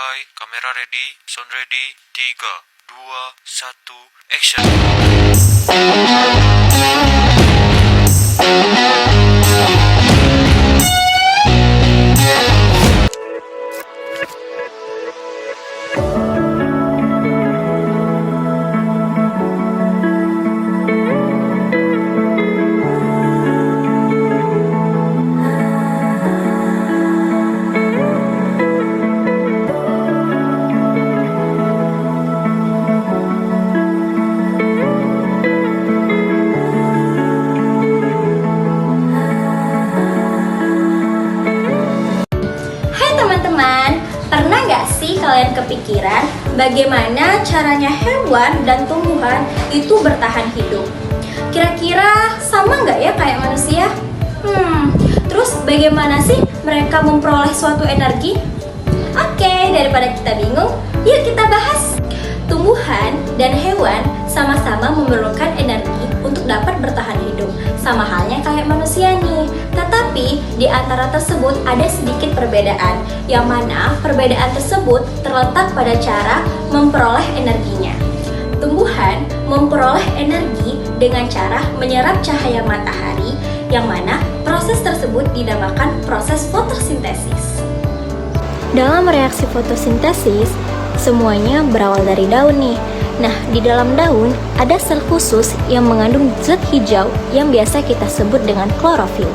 Mulai, kamera ready, sound ready, 3, 2, 1, action. Hai teman-teman, pernah nggak sih kalian kepikiran bagaimana caranya hewan dan tumbuhan itu bertahan hidup? Kira-kira sama nggak ya kayak manusia? Terus bagaimana sih mereka memperoleh suatu energi? Oke, daripada kita bingung, yuk kita bahas. Tumbuhan dan hewan sama-sama memerlukan energi untuk dapat bertahan hidup, sama halnya kayak manusia nih. Tetapi di antara tersebut ada sedikit perbedaan, yang mana perbedaan tersebut terletak pada cara memperoleh energinya. Tumbuhan memperoleh energi dengan cara menyerap cahaya matahari, yang mana proses tersebut dinamakan proses fotosintesis. Dalam reaksi fotosintesis, semuanya berawal dari daun nih. Nah, di dalam daun ada sel khusus yang mengandung zat hijau yang biasa kita sebut dengan klorofil.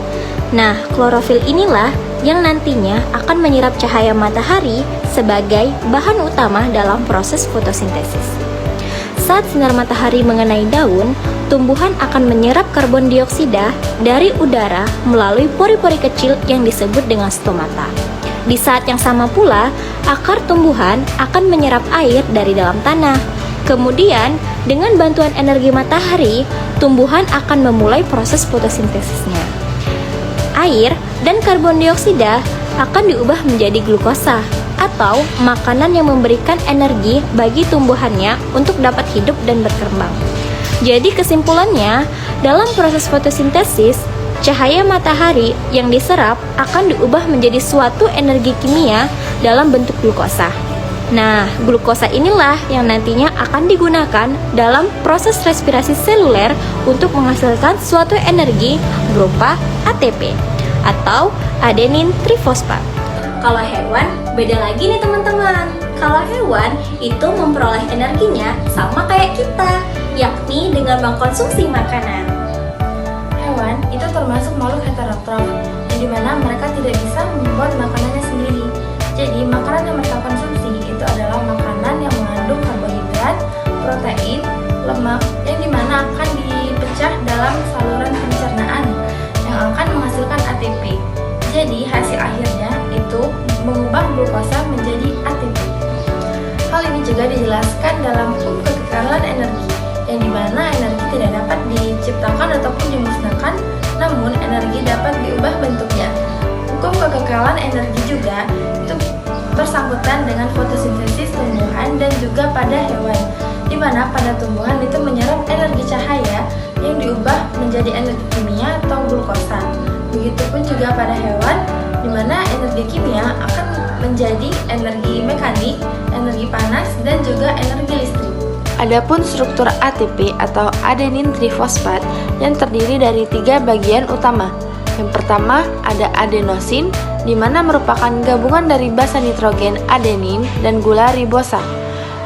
Nah, klorofil inilah yang nantinya akan menyerap cahaya matahari sebagai bahan utama dalam proses fotosintesis. Saat sinar matahari mengenai daun, tumbuhan akan menyerap karbon dioksida dari udara melalui pori-pori kecil yang disebut dengan stomata. Di saat yang sama pula, akar tumbuhan akan menyerap air dari dalam tanah. Kemudian, dengan bantuan energi matahari, tumbuhan akan memulai proses fotosintesisnya. Air dan karbon dioksida akan diubah menjadi glukosa atau makanan yang memberikan energi bagi tumbuhannya untuk dapat hidup dan berkembang. Jadi kesimpulannya, dalam proses fotosintesis, cahaya matahari yang diserap akan diubah menjadi suatu energi kimia dalam bentuk glukosa. Nah, glukosa inilah yang nantinya akan digunakan dalam proses respirasi seluler untuk menghasilkan suatu energi berupa ATP atau adenin trifosfat. Kalau hewan, beda lagi nih teman-teman. Kalau hewan itu memperoleh energinya sama kayak kita, yakni dengan mengkonsumsi makanan. Hewan itu termasuk makhluk heterotrof, yang dimana mereka tidak bisa membuat makanannya sendiri. Jadi makanan yang mereka konsumsi itu adalah makanan yang mengandung karbohidrat, protein, lemak, yang dimana akan dipecah dalam saluran pencernaan yang akan menghasilkan ATP. Jadi hasil akhirnya itu mengubah glukosa menjadi ATP. Hal ini juga dijelaskan dalam hukum kekekalan energi, yang dimana energi tidak dapat diciptakan ataupun dimusnahkan, namun energi dapat diubah bentuknya. Hukum kekekalan energi juga itu bersangkutan dengan fotosintesis tumbuhan dan juga pada hewan, di mana pada tumbuhan itu menyerap energi cahaya yang diubah menjadi energi kimia atau glukosa. Begitupun juga pada hewan, di mana energi kimia akan menjadi energi mekanik, energi panas, dan juga energi listrik. Adapun struktur ATP atau adenin trifosfat yang terdiri dari 3 bagian utama. Yang pertama ada adenosin, di mana merupakan gabungan dari basa nitrogen adenin dan gula ribosa.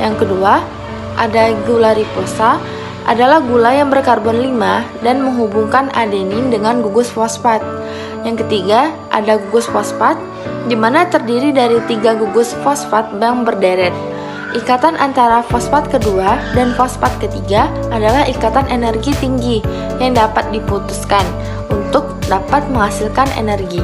Yang kedua ada gula ribosa, adalah gula yang berkarbon 5 dan menghubungkan adenin dengan gugus fosfat. Yang ketiga ada gugus fosfat, di mana terdiri dari 3 gugus fosfat yang berderet. Ikatan antara fosfat kedua dan fosfat ketiga adalah ikatan energi tinggi yang dapat diputuskan untuk dapat menghasilkan energi.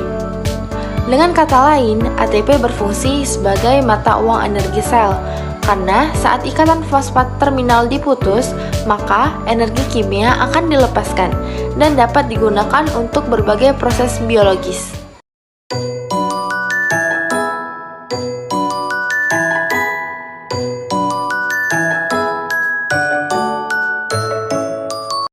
Dengan kata lain, ATP berfungsi sebagai mata uang energi sel, karena saat ikatan fosfat terminal diputus, maka energi kimia akan dilepaskan dan dapat digunakan untuk berbagai proses biologis.